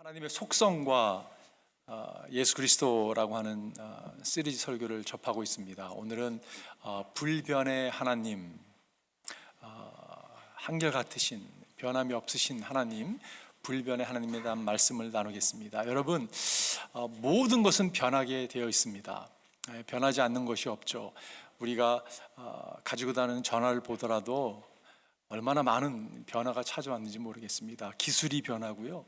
하나님의 속성과 예수 그리스도라고 하는 시리즈 설교를 접하고 있습니다. 오늘은 불변의 하나님, 한결같으신 변함이 없으신 하나님, 불변의 하나님에 대한 말씀을 나누겠습니다. 여러분, 모든 것은 변하게 되어 있습니다. 변하지 않는 것이 없죠. 우리가 가지고 다니는 전화를 보더라도 얼마나 많은 변화가 찾아왔는지 모르겠습니다. 기술이 변하고요,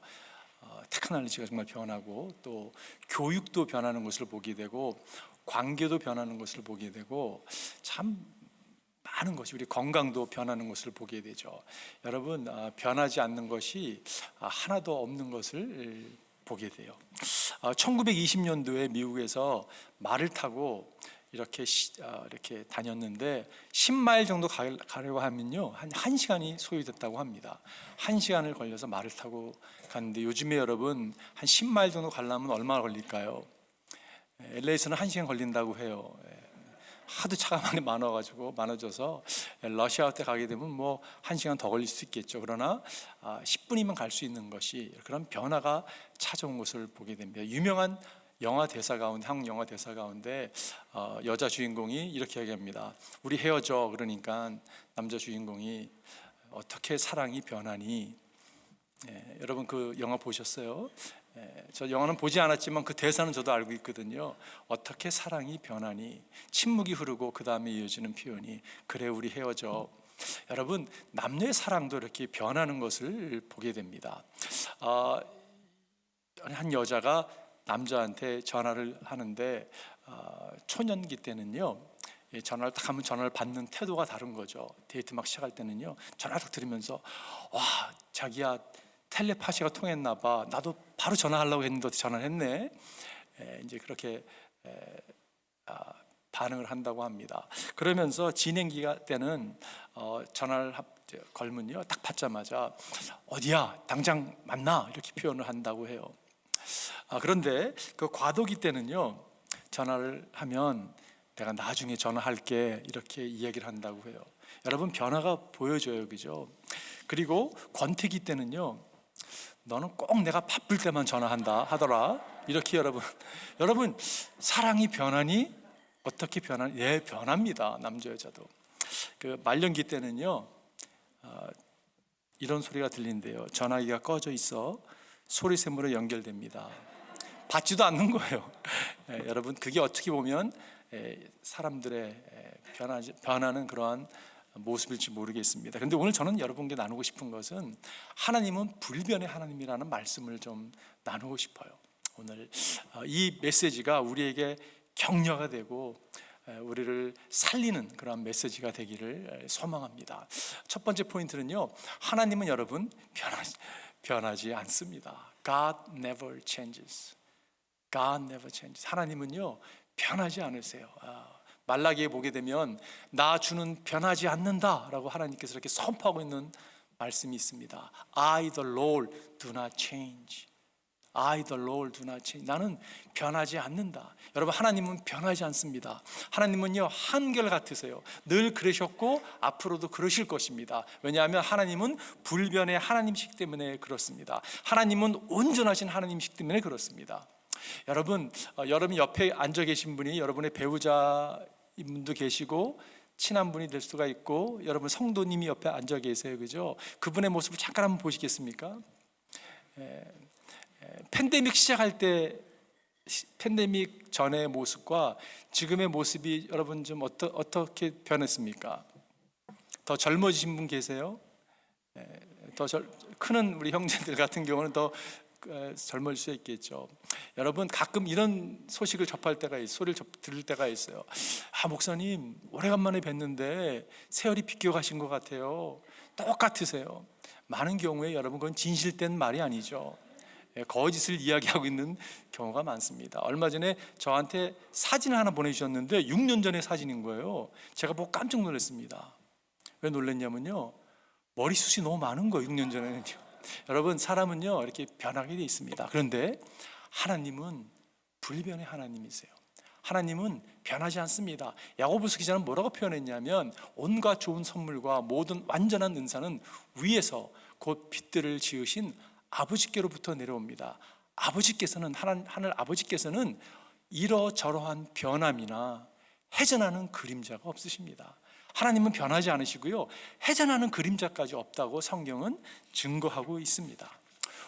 테크놀로지가 정말 변하고, 또 교육도 변하는 것을 보게 되고, 관계도 변하는 것을 보게 되고, 참 많은 것이, 우리 건강도 변하는 것을 보게 되죠. 여러분, 변하지 않는 것이 하나도 없는 것을 보게 돼요. 1920년도에 미국에서 말을 타고 이렇게 다녔는데 10마일 정도 가려고 하면요, 한 1시간이 소요됐다고 합니다. 1시간을 걸려서 말을 타고 갔는데, 요즘에 여러분 한 10마일 정도 가려면 얼마나 걸릴까요? LA에서는 1시간 걸린다고 해요. 하도 차가 많아져서 러시아 때 가게 되면 뭐 1시간 더 걸릴 수 있겠죠. 그러나 10분이면 갈 수 있는 것이, 그런 변화가 찾아온 것을 보게 됩니다. 유명한 영화 대사 가운데, 한국 영화 대사 가운데 여자 주인공이 이렇게 얘기합니다. 우리 헤어져. 그러니까 남자 주인공이 어떻게 사랑이 변하니? 여러분 그 영화 보셨어요? 저 영화는 보지 않았지만 그 대사는 저도 알고 있거든요. 어떻게 사랑이 변하니? 침묵이 흐르고 그 다음에 이어지는 표현이, 그래 우리 헤어져. 여러분, 남녀의 사랑도 이렇게 변하는 것을 보게 됩니다. 한 여자가 남자한테 전화를 하는데, 초년기 때는요, 전화를 딱 하면 전화를 받는 태도가 다른 거죠. 데이트 막 시작할 때는요, 전화를 딱 들으면서, 와, 자기야 텔레파시가 통했나 봐. 나도 바로 전화하려고 했는데 전화를 했네. 이제 그렇게 반응을 한다고 합니다. 그러면서 진행기가 때는 전화를 걸면요, 딱 받자마자 어디야, 당장 만나, 이렇게 표현을 한다고 해요. 그런데 그 과도기 때는요, 전화를 하면 내가 나중에 전화할게, 이렇게 이야기를 한다고 해요. 여러분, 변화가 보여져요, 그죠? 그리고 권태기 때는요, 너는 꼭 내가 바쁠 때만 전화한다 하더라, 이렇게. 여러분 사랑이 변하니? 어떻게 변하니? 예, 변합니다. 남자 여자도. 그 말년기 때는요, 이런 소리가 들린대요. 전화기가 꺼져 있어 소리샘으로 연결됩니다. 받지도 않는 거예요. 여러분, 그게 어떻게 보면 사람들의 변하는 그러한 모습일지 모르겠습니다. 그런데 오늘 저는 여러분께 나누고 싶은 것은, 하나님은 불변의 하나님이라는 말씀을 좀 나누고 싶어요. 오늘 이 메시지가 우리에게 격려가 되고 우리를 살리는 그런 메시지가 되기를 소망합니다. 첫 번째 포인트는요, 하나님은 여러분 변하지 않습니다. God never changes. God never changes. 하나님은요, 변하지 않으세요. 말라기에 보게 되면 나 주는 변하지 않는다 라고 하나님께서 이렇게 선포하고 있는 말씀이 있습니다. I the Lord do not change. I the Lord do not change. 나는 변하지 않는다. 여러분, 하나님은 변하지 않습니다. 하나님은요, 한결같으세요. 늘 그러셨고 앞으로도 그러실 것입니다. 왜냐하면 하나님은 불변의 하나님이시기 때문에 그렇습니다. 하나님은 온전하신 하나님이시기 때문에 그렇습니다. 여러분 옆에 앉아 계신 분이 여러분의 배우자인 분도 계시고, 친한 분이 될 수가 있고, 여러분 성도님이 옆에 앉아 계세요, 그죠? 그분의 모습을 잠깐 한번 보시겠습니까? 팬데믹 시작할 때, 팬데믹 전의 모습과 지금의 모습이 여러분 좀 어떻게 변했습니까? 더 젊어지신 분 계세요? 더 크는 우리 형제들 같은 경우는 더 젊을 수 있겠죠. 여러분, 가끔 이런 소식을 접할 때가 소리를 들을 때가 있어요. 목사님 오래간만에 뵀는데 세월이 비껴가신 것 같아요. 똑같으세요. 많은 경우에 여러분, 그건 진실된 말이 아니죠. 거짓을 이야기하고 있는 경우가 많습니다. 얼마 전에 저한테 사진을 하나 보내주셨는데 6년 전의 사진인 거예요. 제가 보고 깜짝 놀랐습니다. 왜 놀랐냐면요, 머리숱이 너무 많은 거예요, 6년 전에는요. 여러분, 사람은요, 이렇게 변하게 돼 있습니다. 그런데 하나님은 불변의 하나님이세요. 하나님은 변하지 않습니다. 야고보서 기자는 뭐라고 표현했냐면, 온갖 좋은 선물과 모든 완전한 은사는 위에서 곧 빛들을 지으신 아버지께로부터 내려옵니다. 아버지께서는 하늘 아버지께서는 이러저러한 변함이나 해전하는 그림자가 없으십니다. 하나님은 변하지 않으시고요, 해전하는 그림자까지 없다고 성경은 증거하고 있습니다.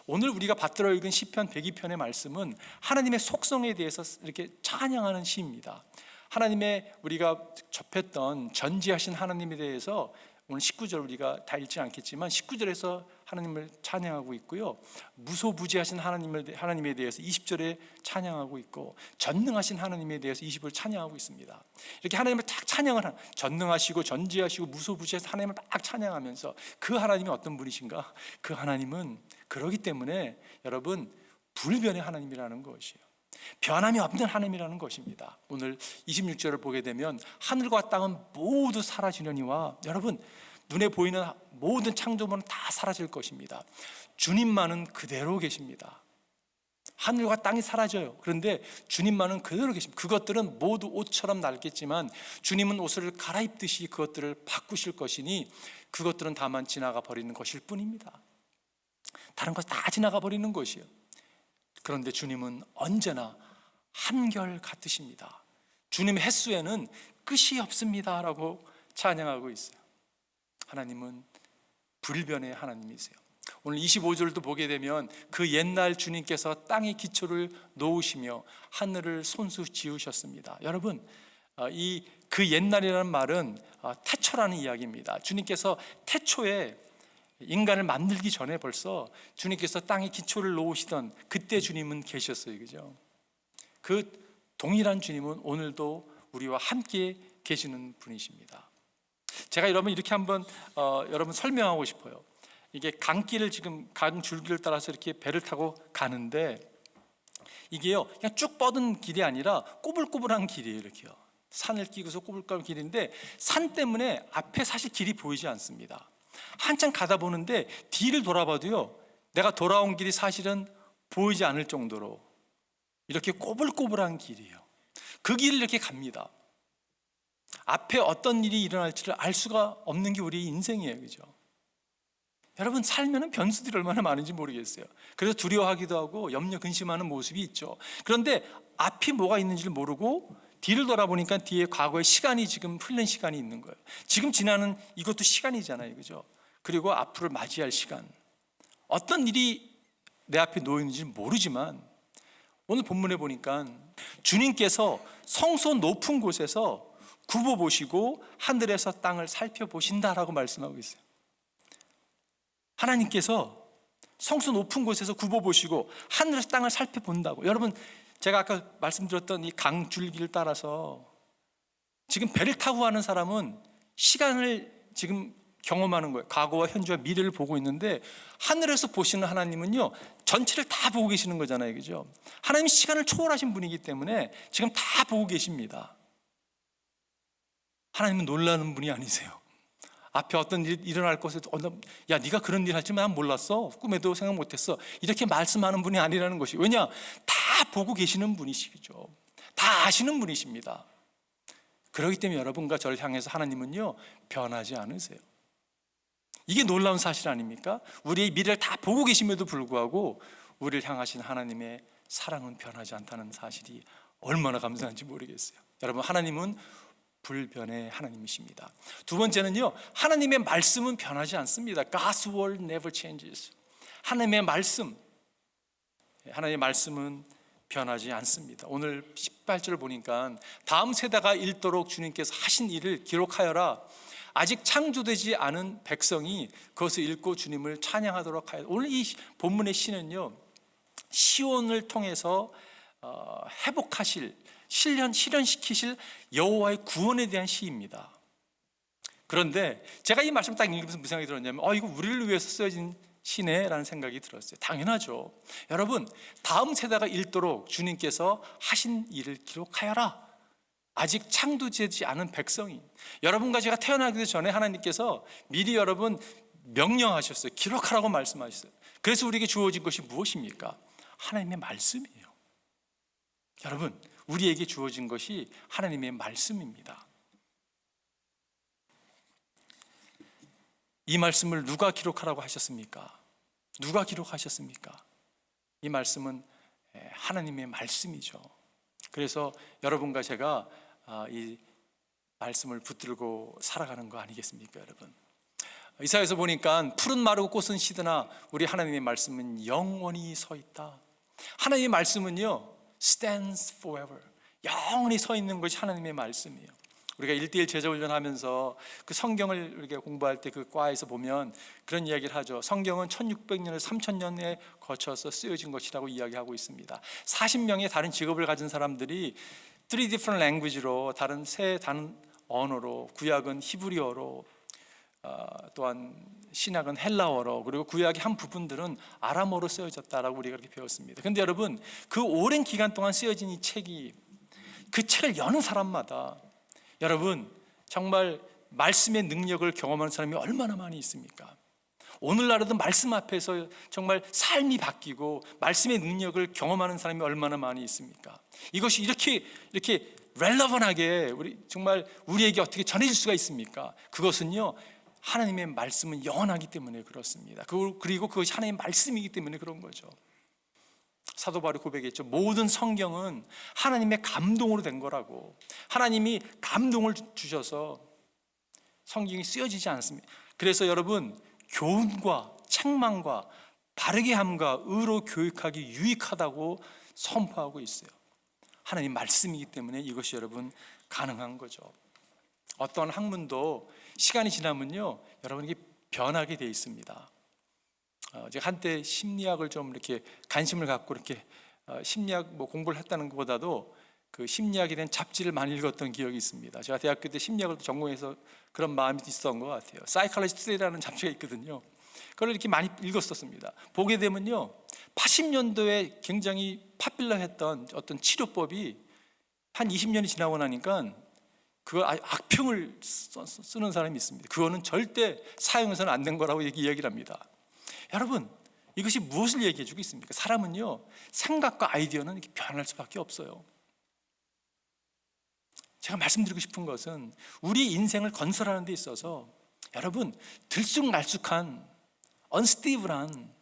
오늘 우리가 받들어 읽은 시편 102편의 말씀은 하나님의 속성에 대해서 이렇게 찬양하는 시입니다. 하나님의 우리가 접했던 전지하신 하나님에 대해서 오늘 19절 우리가 다 읽지 않겠지만 19절에서 하나님을 찬양하고 있고요, 무소부지하신 하나님에 대해서 20절에 찬양하고 있고, 전능하신 하나님에 대해서 20절 찬양하고 있습니다. 이렇게 하나님을 딱 찬양을 하는, 전능하시고 전지하시고 무소부지하신 하나님을 딱 찬양하면서 그 하나님이 어떤 분이신가? 그 하나님은 그러기 때문에 여러분 불변의 하나님이라는 것이에요. 변함이 없는 하나님이라는 것입니다. 오늘 26절을 보게 되면 하늘과 땅은 모두 사라지려니와, 여러분 눈에 보이는 모든 창조물은 다 사라질 것입니다. 주님만은 그대로 계십니다. 하늘과 땅이 사라져요. 그런데 주님만은 그대로 계십니다. 그것들은 모두 옷처럼 낡겠지만 주님은 옷을 갈아입듯이 그것들을 바꾸실 것이니 그것들은 다만 지나가 버리는 것일 뿐입니다. 다른 것 다 지나가 버리는 것이에요. 그런데 주님은 언제나 한결 같으십니다. 주님의 횟수에는 끝이 없습니다 라고 찬양하고 있어요. 하나님은 불변의 하나님이세요. 오늘 25절도 보게 되면 그 옛날 주님께서 땅의 기초를 놓으시며 하늘을 손수 지으셨습니다. 여러분, 이 그 옛날이라는 말은 태초라는 이야기입니다. 주님께서 태초에 인간을 만들기 전에 벌써 주님께서 땅의 기초를 놓으시던 그때 주님은 계셨어요. 그죠? 그 동일한 주님은 오늘도 우리와 함께 계시는 분이십니다. 제가 여러분 이렇게 한번 여러분 설명하고 싶어요. 이게 강길을 지금 강 줄기를 따라서 이렇게 배를 타고 가는데 이게요 그냥 쭉 뻗은 길이 아니라 꼬불꼬불한 길이에요. 이렇게요. 산을 끼고서 꼬불꼬불한 길인데 산 때문에 앞에 사실 길이 보이지 않습니다. 한참 가다 보는데 뒤를 돌아봐도요 내가 돌아온 길이 사실은 보이지 않을 정도로 이렇게 꼬불꼬불한 길이에요. 그 길을 이렇게 갑니다. 앞에 어떤 일이 일어날지를 알 수가 없는 게 우리의 인생이에요. 그죠? 여러분 살면은 변수들이 얼마나 많은지 모르겠어요. 그래서 두려워하기도 하고 염려 근심하는 모습이 있죠. 그런데 앞이 뭐가 있는지를 모르고 뒤를 돌아보니까 뒤에 과거의 시간이 지금 흐른 시간이 있는 거예요. 지금 지나는 이것도 시간이잖아요. 그죠? 그리고 앞으로 맞이할 시간, 어떤 일이 내 앞에 놓여 있는지 모르지만 오늘 본문에 보니까 주님께서 성소 높은 곳에서 굽어보시고 하늘에서 땅을 살펴보신다라고 말씀하고 있어요. 하나님께서 성소 높은 곳에서 굽어보시고 하늘에서 땅을 살펴본다고. 여러분 제가 아까 말씀드렸던 이 강줄기를 따라서 지금 배를 타고 가는 사람은 시간을 지금 경험하는 거예요. 과거와 현재와 미래를 보고 있는데 하늘에서 보시는 하나님은요 전체를 다 보고 계시는 거잖아요. 그죠? 하나님이 시간을 초월하신 분이기 때문에 지금 다 보고 계십니다. 하나님은 놀라는 분이 아니세요. 앞에 어떤 일이 일어날 것에 야 네가 그런 일 할지 난 몰랐어, 꿈에도 생각 못했어, 이렇게 말씀하는 분이 아니라는 것이, 왜냐? 다 보고 계시는 분이시죠. 다 아시는 분이십니다. 그렇기 때문에 여러분과 저를 향해서 하나님은요 변하지 않으세요. 이게 놀라운 사실 아닙니까? 우리의 미래를 다 보고 계심에도 불구하고 우리를 향하신 하나님의 사랑은 변하지 않다는 사실이 얼마나 감사한지 모르겠어요. 여러분 하나님은 불변의 하나님이십니다. 두 번째는요, 하나님의 말씀은 변하지 않습니다. God's word never changes. 하나님의 말씀은 변하지 않습니다. 오늘 18절을 보니까 다음 세대가 읽도록 주님께서 하신 일을 기록하여라. 아직 창조되지 않은 백성이 그것을 읽고 주님을 찬양하도록 하여. 오늘 이 본문의 시는요 시온을 통해서 회복하실, 실현시키실 여호와의 구원에 대한 시입니다. 그런데 제가 이 말씀 딱 읽으면서 무슨 생각이 들었냐면 이거 우리를 위해서 쓰여진 시네 라는 생각이 들었어요. 당연하죠. 여러분 다음 세대가 읽도록 주님께서 하신 일을 기록하여라. 아직 창조되지 않은 백성이, 여러분과 제가 태어나기 전에 하나님께서 미리 여러분 명령하셨어요. 기록하라고 말씀하셨어요. 그래서 우리에게 주어진 것이 무엇입니까? 하나님의 말씀이에요. 여러분 우리에게 주어진 것이 하나님의 말씀입니다. 이 말씀을 누가 기록하라고 하셨습니까? 누가 기록하셨습니까? 이 말씀은 하나님의 말씀이죠. 그래서 여러분과 제가 이 말씀을 붙들고 살아가는 거 아니겠습니까, 여러분? 이사야에서 보니까 푸른 마르고 꽃은 시드나 우리 하나님의 말씀은 영원히 서 있다. 하나님의 말씀은요, stands forever. 영원히 서 있는 것이 하나님의 말씀이에요. 우리가 1:1 제자훈련하면서 그 성경을 우리가 공부할 때 그 과에서 보면 그런 이야기를 하죠. 성경은 1600년에서 3000년에 거쳐서 쓰여진 것이라고 이야기하고 있습니다. 40명의 다른 직업을 가진 사람들이 three different language로 다른 언어로, 구약은 히브리어로, 또한 신약은 헬라어로, 그리고 구약의 한 부분들은 아람어로 쓰여졌다라고 우리가 그렇게 배웠습니다. 그런데 여러분, 그 오랜 기간 동안 쓰여진 이 책이, 그 책을 여는 사람마다 여러분 정말 말씀의 능력을 경험하는 사람이 얼마나 많이 있습니까? 오늘날에도 말씀 앞에서 정말 삶이 바뀌고 말씀의 능력을 경험하는 사람이 얼마나 많이 있습니까? 이것이 이렇게 렐러번하게 정말 우리에게 어떻게 전해질 수가 있습니까? 그것은요, 하나님의 말씀은 영원하기 때문에 그렇습니다. 그리고 그것이 하나님의 말씀이기 때문에 그런 거죠. 사도 바울이 고백했죠. 모든 성경은 하나님의 감동으로 된 거라고. 하나님이 감동을 주셔서 성경이 쓰여지지 않습니다. 그래서 여러분, 교훈과 책망과 바르게 함과 의로 교육하기 유익하다고 선포하고 있어요. 하나님 말씀이기 때문에 이것이 여러분 가능한 거죠. 어떤 학문도 시간이 지나면요, 여러분에게 변하게 돼 있습니다. 제가 한때 심리학을 좀 이렇게 관심을 갖고 이렇게 심리학 공부를 했다는 것보다도 그 심리학에 대한 잡지를 많이 읽었던 기억이 있습니다. 제가 대학교 때 심리학을 전공해서 그런 마음이 있었던 것 같아요. Psychology Today라는 잡지가 있거든요. 그걸 이렇게 많이 읽었었습니다. 보게 되면요, 80년도에 굉장히 파퓰러했던 어떤 치료법이 한 20년이 지나고 나니까 그걸 악평을 쓰는 사람이 있습니다. 그거는 절대 사용해서는 안 된 거라고 이야기를 합니다. 여러분, 이것이 무엇을 얘기해 주고 있습니까? 사람은요, 생각과 아이디어는 이렇게 변할 수밖에 없어요. 제가 말씀드리고 싶은 것은 우리 인생을 건설하는 데 있어서 여러분, 들쑥날쑥한 언스테이블한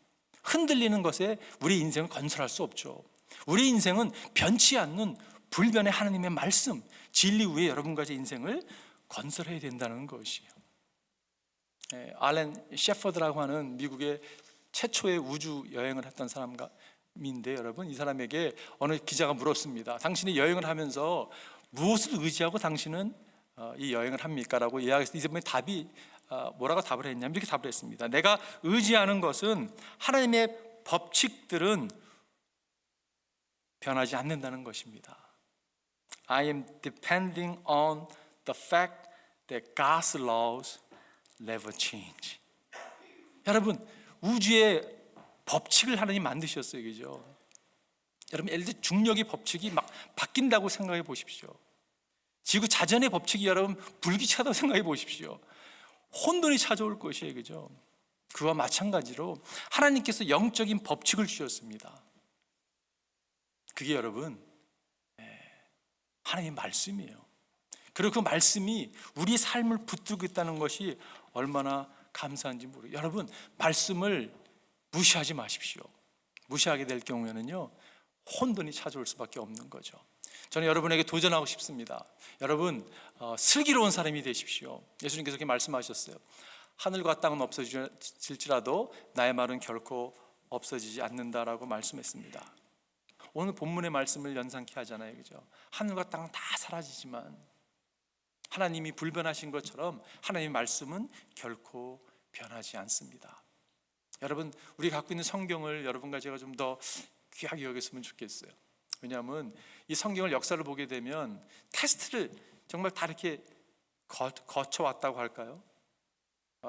흔들리는 것에 우리 인생을 건설할 수 없죠. 우리 인생은 변치 않는 불변의 하나님의 말씀, 진리 위에 여러분과 제 인생을 건설해야 된다는 것이에요. 알렌 셰퍼드라고 하는 미국의 최초의 우주 여행을 했던 사람인데, 여러분, 이 사람에게 어느 기자가 물었습니다. 당신이 여행을 하면서 무엇을 의지하고 당신은 이 여행을 합니까? 라고 이야기했을 때 이 사람의 답이 뭐라고 답을 했냐면 이렇게 답을 했습니다. 내가 의지하는 것은 하나님의 법칙들은 변하지 않는다는 것입니다. I am depending on the fact that God's laws never change. 여러분, 우주의 법칙을 하나님 만드셨어요, 그죠? 여러분, 예를 들어 중력의 법칙이 막 바뀐다고 생각해 보십시오. 지구 자전의 법칙이 여러분 불규칙하다고 생각해 보십시오. 혼돈이 찾아올 것이에요, 그죠? 그와 마찬가지로 하나님께서 영적인 법칙을 주셨습니다. 그게 여러분 하나님의 말씀이에요. 그리고 그 말씀이 우리 삶을 붙들고 있다는 것이 얼마나 감사한지 모르겠어요. 여러분, 말씀을 무시하지 마십시오. 무시하게 될 경우에는요, 혼돈이 찾아올 수밖에 없는 거죠. 저는 여러분에게 도전하고 싶습니다. 여러분, 슬기로운 사람이 되십시오. 예수님께서 그렇게 말씀하셨어요. 하늘과 땅은 없어질지라도 나의 말은 결코 없어지지 않는다라고 말씀했습니다. 오늘 본문의 말씀을 연상케 하잖아요, 그죠? 하늘과 땅은 다 사라지지만 하나님이 불변하신 것처럼 하나님의 말씀은 결코 변하지 않습니다. 여러분, 우리가 갖고 있는 성경을 여러분과 제가 좀 더 귀하게 여겼으면 좋겠어요. 왜냐하면 이 성경을 역사를 보게 되면 테스트를 정말 다 이렇게 거쳐왔다고 할까요?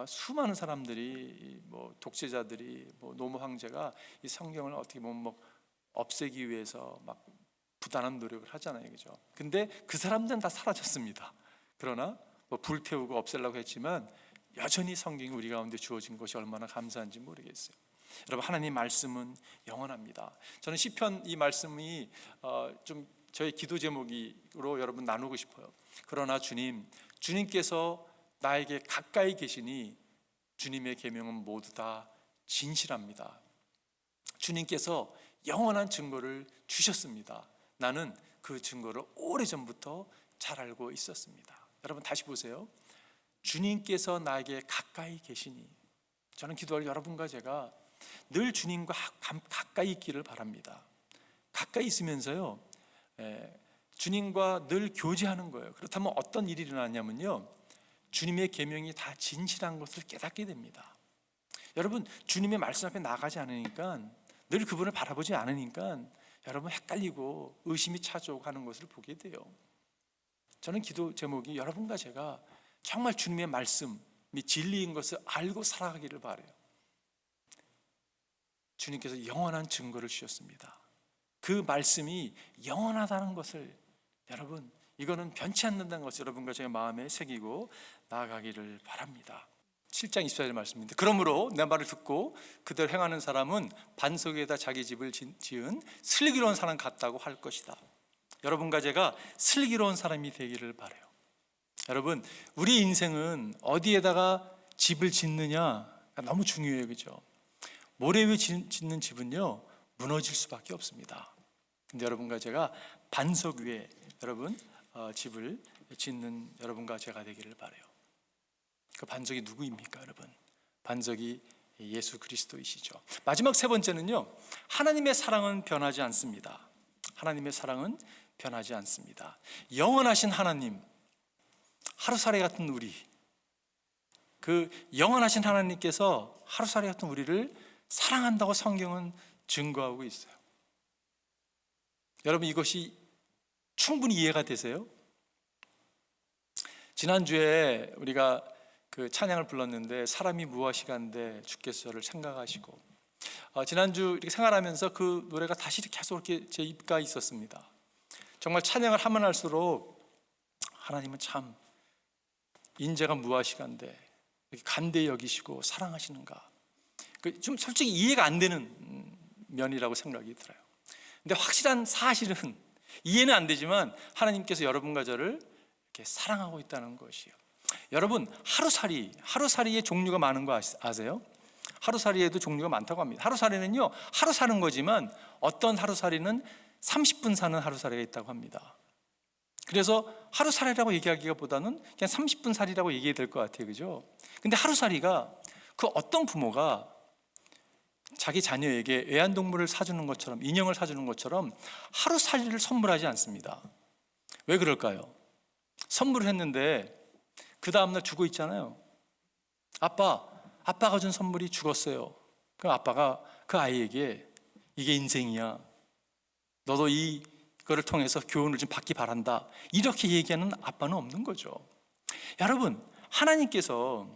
수많은 사람들이, 독재자들이, 노무 황제가 이 성경을 어떻게 보면 없애기 위해서 막 부단한 노력을 하잖아요, 그죠? 근데 그 사람들은 다 사라졌습니다. 그러나 불태우고 없애려고 했지만 여전히 성경이 우리 가운데 주어진 것이 얼마나 감사한지 모르겠어요. 여러분, 하나님 말씀은 영원합니다. 저는 시편 이 말씀이 좀 저의 기도 제목으로 여러분 나누고 싶어요. 그러나 주님께서 나에게 가까이 계시니 주님의 계명은 모두 다 진실합니다. 주님께서 영원한 증거를 주셨습니다. 나는 그 증거를 오래전부터 잘 알고 있었습니다. 여러분 다시 보세요. 주님께서 나에게 가까이 계시니, 저는 기도할 여러분과 제가 늘 주님과 가까이 있기를 바랍니다. 가까이 있으면서요, 주님과 늘 교제하는 거예요. 그렇다면 어떤 일이 일어나냐면요, 주님의 계명이 다 진실한 것을 깨닫게 됩니다. 여러분, 주님의 말씀 앞에 나가지 않으니까, 늘 그분을 바라보지 않으니까 여러분 헷갈리고 의심이 찾아오고 하는 것을 보게 돼요. 저는 기도 제목이 여러분과 제가 정말 주님의 말씀이 진리인 것을 알고 살아가기를 바라요. 주님께서 영원한 증거를 주셨습니다. 그 말씀이 영원하다는 것을, 여러분, 이거는 변치 않는다는 것을 여러분과 제 마음에 새기고 나아가기를 바랍니다. 7장 24절 말씀입니다. 그러므로 내 말을 듣고 그대로 행하는 사람은 반석 위에다 자기 집을 지은 슬기로운 사람 같다고 할 것이다. 여러분과 제가 슬기로운 사람이 되기를 바라요. 여러분, 우리 인생은 어디에다가 집을 짓느냐가 너무 중요해요. 그죠? 모래 위에 짓는 집은요, 무너질 수밖에 없습니다. 근데 여러분과 제가 반석 위에 여러분 집을 짓는 여러분과 제가 되기를 바라요. 그 반석이 누구입니까, 여러분? 반석이 예수 그리스도이시죠. 마지막 세 번째는요, 하나님의 사랑은 변하지 않습니다. 하나님의 사랑은 변하지 않습니다. 영원하신 하나님, 하루살이 같은 우리, 그 영원하신 하나님께서 하루살이 같은 우리를 사랑한다고 성경은 증거하고 있어요. 여러분, 이것이 충분히 이해가 되세요? 지난주에 우리가 그 찬양을 불렀는데, 사람이 무엇이간데 주께서 저를 생각하시고, 지난주 이렇게 생활하면서 그 노래가 다시 계속 이렇게 제 입가에 있었습니다. 정말 찬양을 하면 할수록 하나님은 참 인자가 무엇이간데 이렇게 간대히 여기시고 사랑하시는가, 좀 솔직히 이해가 안 되는 면이라고 생각이 들어요. 근데 확실한 사실은 이해는 안 되지만 하나님께서 여러분과 저를 이렇게 사랑하고 있다는 것이에요. 여러분, 하루살이의 종류가 많은 거 아세요? 하루살이에도 종류가 많다고 합니다. 하루살이는요, 하루 사는 거지만 어떤 하루살이는 30분 사는 하루살이가 있다고 합니다. 그래서 하루살이라고 얘기하기가 보다는 그냥 30분 살이라고 얘기해야 될 것 같아요. 그죠? 근데 하루살이가, 그 어떤 부모가 자기 자녀에게 애완동물을 사주는 것처럼, 인형을 사주는 것처럼 하루살이를 선물하지 않습니다. 왜 그럴까요? 선물을 했는데 그 다음날 죽어 있잖아요. 아빠가 준 선물이 죽었어요. 그럼 아빠가 그 아이에게 이게 인생이야, 너도 이거를 통해서 교훈을 좀 받기 바란다, 이렇게 얘기하는 아빠는 없는 거죠. 여러분, 하나님께서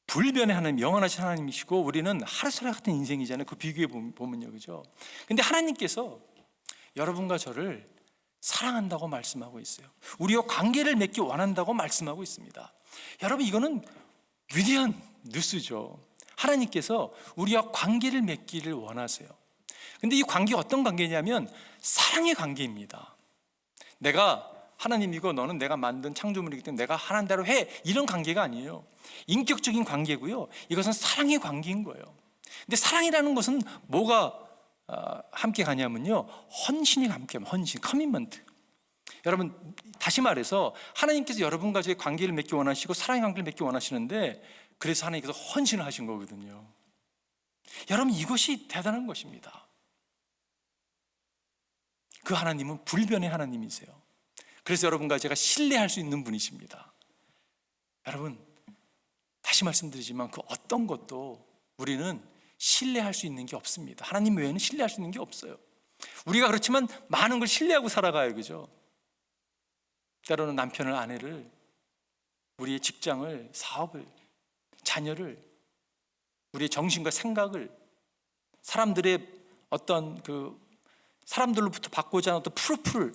불변의 하나님, 영원하신 하나님이시고 우리는 하루살이 같은 인생이잖아요. 그 비교해 보면요, 그죠? 근데 하나님께서 여러분과 저를 사랑한다고 말씀하고 있어요. 우리와 관계를 맺기 원한다고 말씀하고 있습니다. 여러분, 이거는 위대한 뉴스죠. 하나님께서 우리와 관계를 맺기를 원하세요. 근데 이 관계가 어떤 관계냐면 사랑의 관계입니다. 내가 하나님이고 너는 내가 만든 창조물이기 때문에 내가 하나님 대로 해, 이런 관계가 아니에요. 인격적인 관계고요, 이것은 사랑의 관계인 거예요. 근데 사랑이라는 것은 뭐가 함께 가냐면요, 헌신이 함께, 헌신, 커미먼트. 여러분, 다시 말해서 하나님께서 여러분과 저의 관계를 맺기 원하시고 사랑의 관계를 맺기 원하시는데, 그래서 하나님께서 헌신을 하신 거거든요. 여러분, 이것이 대단한 것입니다. 그 하나님은 불변의 하나님이세요. 그래서 여러분과 제가 신뢰할 수 있는 분이십니다. 여러분, 다시 말씀드리지만 그 어떤 것도 우리는 신뢰할 수 있는 게 없습니다. 하나님 외에는 신뢰할 수 있는 게 없어요. 우리가 그렇지만 많은 걸 신뢰하고 살아가요. 그죠? 때로는 남편을, 아내를, 우리의 직장을, 사업을, 자녀를, 우리의 정신과 생각을, 사람들의 어떤 사람들로부터 받고자 하는 어떤 프루프를,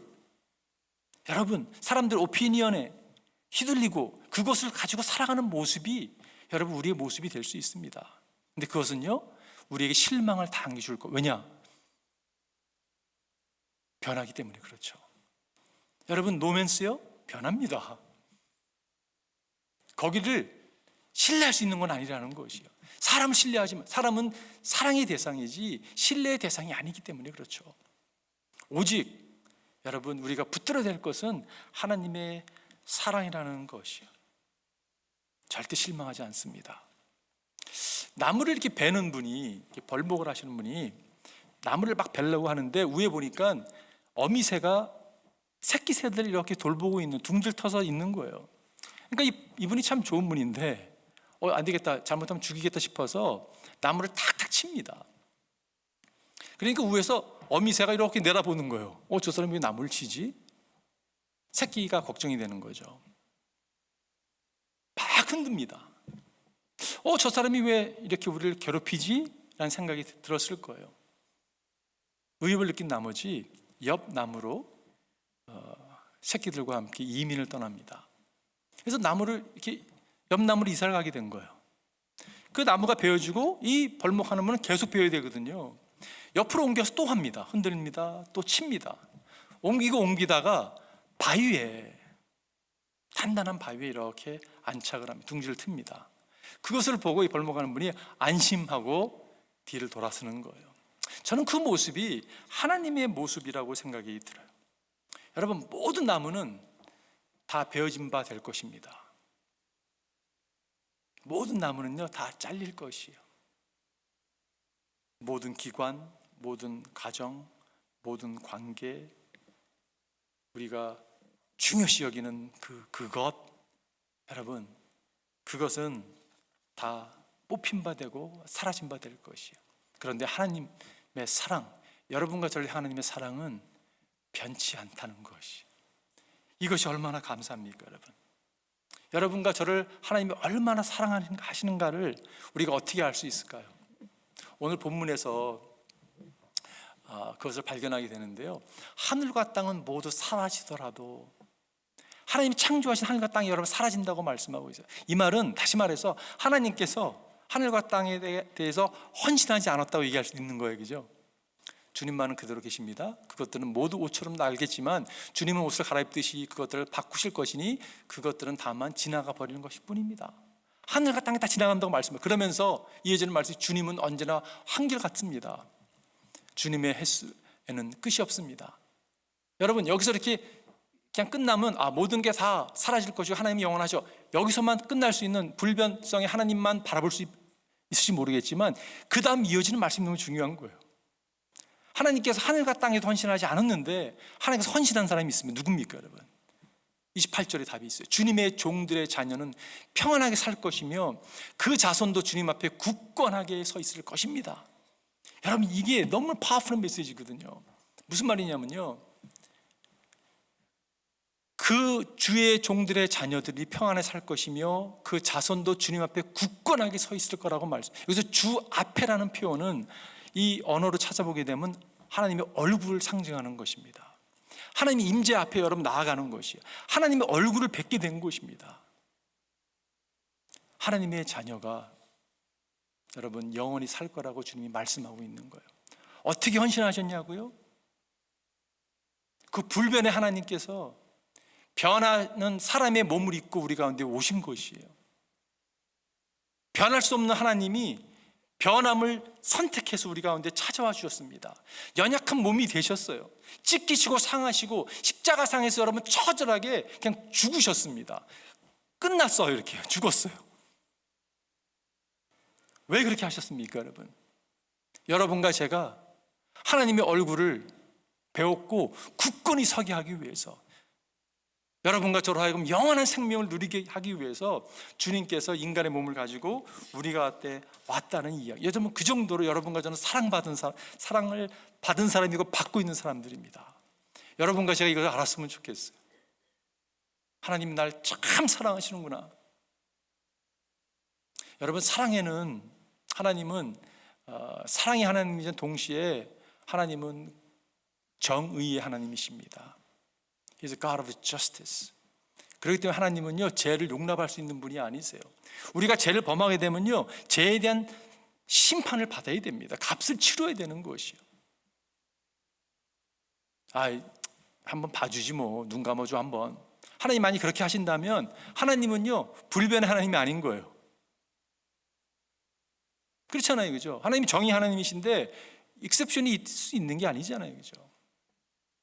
여러분, 사람들 오피니언에 휘둘리고 그것을 가지고 살아가는 모습이 여러분 우리의 모습이 될 수 있습니다. 근데 그것은요, 우리에게 실망을 다 안겨줄 거. 왜냐? 변하기 때문에 그렇죠. 여러분, 로맨스요? 변합니다. 거기를 신뢰할 수 있는 건 아니라는 것이요. 사람을 신뢰하지만 사람은 사랑의 대상이지 신뢰의 대상이 아니기 때문에 그렇죠. 오직 여러분 우리가 붙들어야 될 것은 하나님의 사랑이라는 것이요. 절대 실망하지 않습니다. 나무를 이렇게 베는 분이, 이렇게 벌목을 하시는 분이 나무를 막 베려고 하는데 위에 보니까 어미새가 새끼 새들 이렇게 돌보고 있는, 둥들 터서 있는 거예요. 그러니까 이분이 참 좋은 분인데 안 되겠다, 잘못하면 죽이겠다 싶어서 나무를 탁탁 칩니다. 그러니까 위에서 어미새가 이렇게 내다보는 거예요. 저 사람이 왜 나무를 치지? 새끼가 걱정이 되는 거죠. 막 흔듭니다. 저 사람이 왜 이렇게 우리를 괴롭히지? 라는 생각이 들었을 거예요. 의협을 느낀 나머지 옆 나무로 새끼들과 함께 이민을 떠납니다. 그래서 나무를 이렇게 옆 나무로 이사를 가게 된 거예요. 그 나무가 베어지고 이 벌목 하는 분은 계속 베어야 되거든요. 옆으로 옮겨서 또 합니다. 흔들립니다. 또 칩니다. 옮기다가 바위에, 단단한 바위에 이렇게 안착을 합니다. 둥지를 틉니다. 그것을 보고 이 벌목하는 분이 안심하고 뒤를 돌아서는 거예요. 저는 그 모습이 하나님의 모습이라고 생각이 들어요. 여러분, 모든 나무는 다 베어진 바 될 것입니다. 모든 나무는요 다 잘릴 것이에요. 모든 기관, 모든 가정, 모든 관계, 우리가 중요시 여기는 그것, 여러분, 그것은 다 뽑힌 바 되고 사라진 바 될 것이에요. 그런데 하나님의 사랑, 여러분과 저를 하나님의 사랑은 변치 않다는 것이, 이것이 얼마나 감사합니까, 여러분? 여러분과 저를 하나님이 얼마나 사랑하시는가를 우리가 어떻게 알 수 있을까요? 오늘 본문에서 그것을 발견하게 되는데요, 하늘과 땅은 모두 사라지더라도, 하나님이 창조하신 하늘과 땅이 여러분 사라진다고 말씀하고 있어요. 이 말은 다시 말해서 하나님께서 하늘과 땅에 대해서 헌신하지 않았다고 얘기할 수 있는 거예요, 그죠? 주님만은 그대로 계십니다. 그것들은 모두 옷처럼 날겠지만 주님은 옷을 갈아입듯이 그것들을 바꾸실 것이니 그것들은 다만 지나가 버리는 것일 뿐입니다. 하늘과 땅이 다 지나간다고 말씀해요. 그러면서 이어지는 말씀이 주님은 언제나 한결같습니다. 주님의 횟수에는 끝이 없습니다. 여러분, 여기서 이렇게 그냥 끝나면 모든 게 다 사라질 것이고 하나님이 영원하셔, 여기서만 끝날 수 있는 불변성의 하나님만 바라볼 수 있을지 모르겠지만 그 다음 이어지는 말씀이 너무 중요한 거예요. 하나님께서 하늘과 땅에도 헌신하지 않았는데 하나님께서 헌신한 사람이 있으면 누굽니까, 여러분? 28절에 답이 있어요. 주님의 종들의 자녀는 평안하게 살 것이며 그 자손도 주님 앞에 굳건하게 서 있을 것입니다. 여러분, 이게 너무 파워풀한 메시지거든요. 무슨 말이냐면요, 그 주의 종들의 자녀들이 평안에 살 것이며 그 자손도 주님 앞에 굳건하게 서 있을 거라고 말씀해요. 여기서 주 앞에라는 표현은 이 언어로 찾아보게 되면 하나님의 얼굴을 상징하는 것입니다. 하나님의 임재 앞에 여러분 나아가는 것이에요. 하나님의 얼굴을 뵙게 된 것입니다. 하나님의 자녀가 여러분 영원히 살 거라고 주님이 말씀하고 있는 거예요. 어떻게 헌신하셨냐고요? 그 불변의 하나님께서 변하는 사람의 몸을 입고 우리 가운데 오신 것이에요. 변할 수 없는 하나님이 변함을 선택해서 우리 가운데 찾아와 주셨습니다. 연약한 몸이 되셨어요. 찢기시고 상하시고 십자가상에서 여러분 처절하게 그냥 죽으셨습니다. 끝났어요. 이렇게 죽었어요. 왜 그렇게 하셨습니까, 여러분? 여러분과 제가 하나님의 얼굴을 배웠고 굳건히 서게 하기 위해서, 여러분과 저로 하여금 영원한 생명을 누리게 하기 위해서 주님께서 인간의 몸을 가지고 우리 곁에 왔다는 이야기. 여러분, 그 정도로 여러분과 저는 사랑을 받은 사람이고 받고 있는 사람들입니다. 여러분과 제가 이걸 알았으면 좋겠어요. 하나님 날 참 사랑하시는구나. 여러분, 하나님은 사랑의 하나님이자 동시에 하나님은 정의의 하나님이십니다. He's a God of justice. 그렇기 때문에 하나님은요, 죄를 용납할 수 있는 분이 아니세요. 우리가 죄를 범하게 되면요, 죄에 대한 심판을 받아야 됩니다. 값을 치러야 되는 것이요. 한번 봐주지 뭐, 눈 감아줘 한번. 하나님만이 그렇게 하신다면 하나님은요, 불변의 하나님이 아닌 거예요. 그렇잖아요, 그죠? 하나님이 정의 하나님이신데 익셉션이 있을 수 있는 게 아니잖아요, 그죠?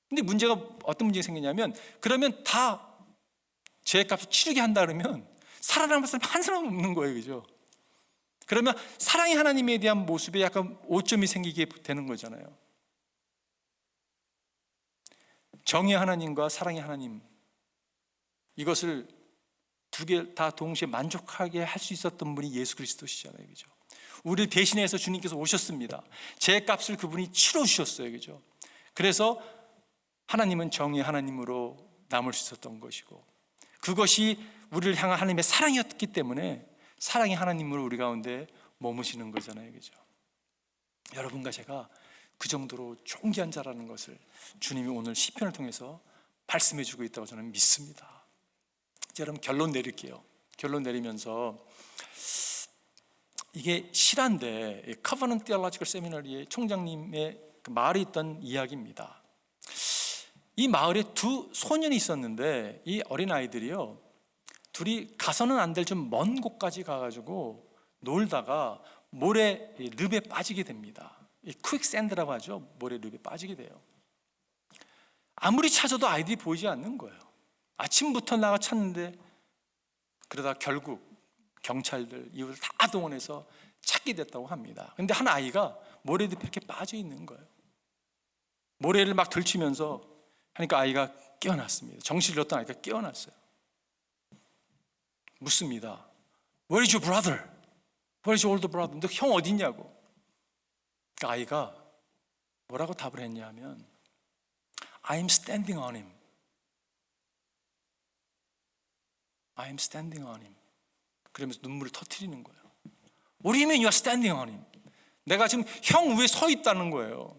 근데 문제가 어떤 문제가 생기냐면, 그러면 다 죄값을 치르게 한다 그러면 살아남을 사람 한 사람 없는 거예요, 그죠? 그러면 사랑의 하나님에 대한 모습에 약간 오점이 생기게 되는 거잖아요. 정의 하나님과 사랑의 하나님, 이것을 두 개 다 동시에 만족하게 할 수 있었던 분이 예수 그리스도시잖아요, 그죠? 우리를 대신해서 주님께서 오셨습니다. 제 값을 그분이 치러주셨어요, 그죠? 그래서 하나님은 정의 하나님으로 남을 수 있었던 것이고, 그것이 우리를 향한 하나님의 사랑이었기 때문에 사랑의 하나님으로 우리 가운데 머무시는 거잖아요, 그죠? 여러분과 제가 그 정도로 존귀한 자라는 것을 주님이 오늘 시편을 통해서 말씀해 주고 있다고 저는 믿습니다. 이제 여러분 결론 내릴게요. 결론 내리면서, 이게 실화인데 커버넌트 디얼로지컬 세미너리의 총장님의 그 마을에 있던 이야기입니다. 이 마을에 두 소년이 있었는데, 이 어린아이들이요, 둘이 가서는 안 될 좀 먼 곳까지 가가지고 놀다가 모래 늪에 빠지게 됩니다. 퀵샌드라고 하죠. 모래 늪에 빠지게 돼요. 아무리 찾아도 아이들이 보이지 않는 거예요. 아침부터 나가 찾는데, 그러다 결국 경찰들, 이웃을 다 동원해서 찾게 됐다고 합니다. 근데 한 아이가 모래 늪에 이렇게 빠져 있는 거예요. 모래를 막 들치면서 하니까 아이가 깨어났습니다. 정신을 잃었던 아이가 깨어났어요. 묻습니다. Where is your brother? Where is your older brother? 너 형 어디 있냐고. 그 아이가 뭐라고 답을 했냐 하면, I'm standing on him. I'm standing on him. 그러면서 눈물을 터뜨리는 거예요. What do you mean you are standing on him? 내가 지금 형 위에 서 있다는 거예요.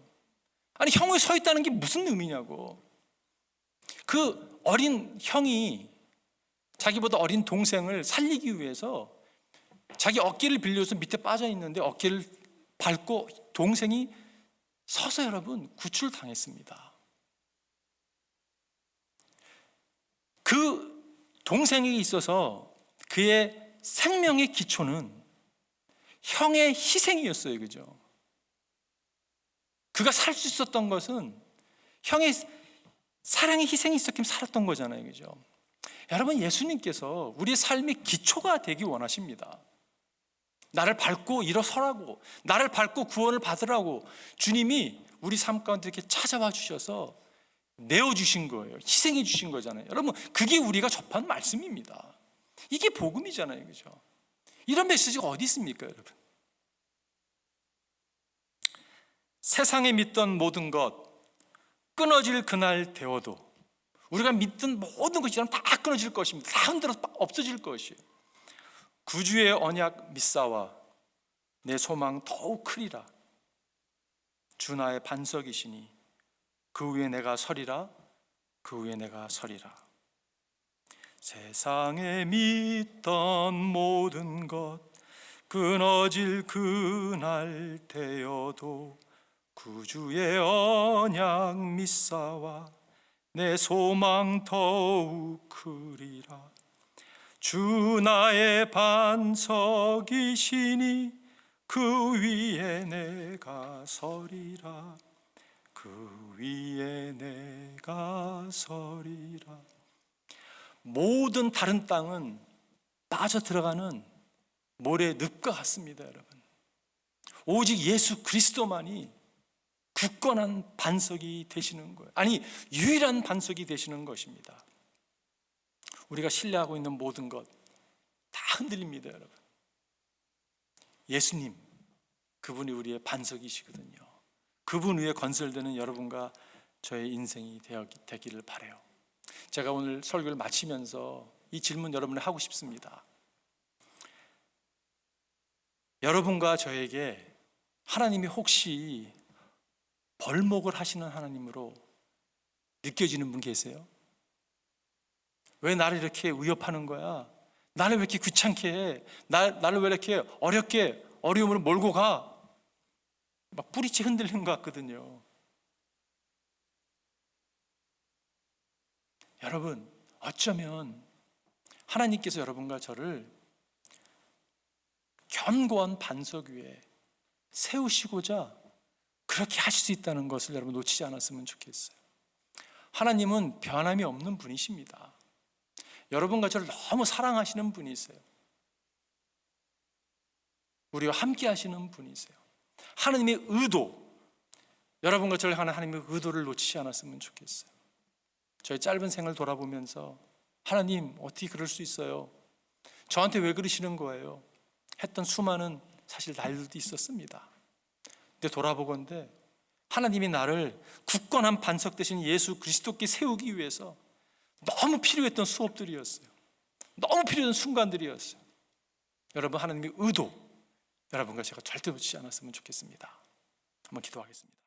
아니, 형 위에 서 있다는 게 무슨 의미냐고. 그 어린 형이 자기보다 어린 동생을 살리기 위해서 자기 어깨를 빌려서 밑에 빠져 있는데 어깨를 밟고 동생이 서서 여러분 구출당했습니다. 그 동생에게 있어서 그의 생명의 기초는 형의 희생이었어요, 그죠? 그가 살 수 있었던 것은 형의 사랑의 희생이 있었기에 살았던 거잖아요, 그죠? 여러분, 예수님께서 우리의 삶의 기초가 되기 원하십니다. 나를 밟고 일어서라고, 나를 밟고 구원을 받으라고 주님이 우리 삶 가운데 이렇게 찾아와 주셔서 내어주신 거예요. 희생해 주신 거잖아요. 여러분, 그게 우리가 접한 말씀입니다. 이게 복음이잖아요, 그죠? 이런 메시지가 어디 있습니까, 여러분? 세상에 믿던 모든 것 끊어질 그날 되어도, 우리가 믿던 모든 것이 다 끊어질 것입니다. 다 흔들어서 없어질 것이에요. 구주의 언약 믿사와 내 소망 더욱 크리라. 주 나의 반석이시니 그 위에 내가 서리라. 그 위에 내가 서리라. 세상에 믿던 모든 것 끊어질 그날 되어도 구주의 언약 믿사와 내 소망 더욱 크리라. 주 나의 반석이시니 그 위에 내가 서리라. 그 위에 내가 서리라. 모든 다른 땅은 빠져 들어가는 모래 늪과 같습니다, 여러분. 오직 예수 그리스도만이 굳건한 반석이 되시는 거예요. 아니, 유일한 반석이 되시는 것입니다. 우리가 신뢰하고 있는 모든 것 다 흔들립니다, 여러분. 예수님, 그분이 우리의 반석이시거든요. 그분 위에 건설되는 여러분과 저의 인생이 되기를 바라요. 제가 오늘 설교를 마치면서 이 질문 여러분을 하고 싶습니다. 여러분과 저에게 하나님이 혹시 벌목을 하시는 하나님으로 느껴지는 분 계세요? 왜 나를 이렇게 위협하는 거야? 나를 왜 이렇게 귀찮게 해? 나를 왜 이렇게 어렵게 어려움으로 몰고 가? 막 뿌리채 흔들리는 것 같거든요. 여러분, 어쩌면 하나님께서 여러분과 저를 견고한 반석 위에 세우시고자 그렇게 하실 수 있다는 것을 여러분 놓치지 않았으면 좋겠어요. 하나님은 변함이 없는 분이십니다. 여러분과 저를 너무 사랑하시는 분이세요. 우리와 함께 하시는 분이세요. 하나님의 의도, 여러분과 저를 향한 하나님의 의도를 놓치지 않았으면 좋겠어요. 저희 짧은 생을 돌아보면서 하나님 어떻게 그럴 수 있어요? 저한테 왜 그러시는 거예요? 했던 수많은 사실 날들도 있었습니다. 근데 돌아보건대 하나님이 나를 굳건한 반석 대신 예수 그리스도께 세우기 위해서 너무 필요했던 수업들이었어요. 너무 필요한 순간들이었어요. 여러분, 하나님의 의도, 여러분과 제가 절대 놓치지 않았으면 좋겠습니다. 한번 기도하겠습니다.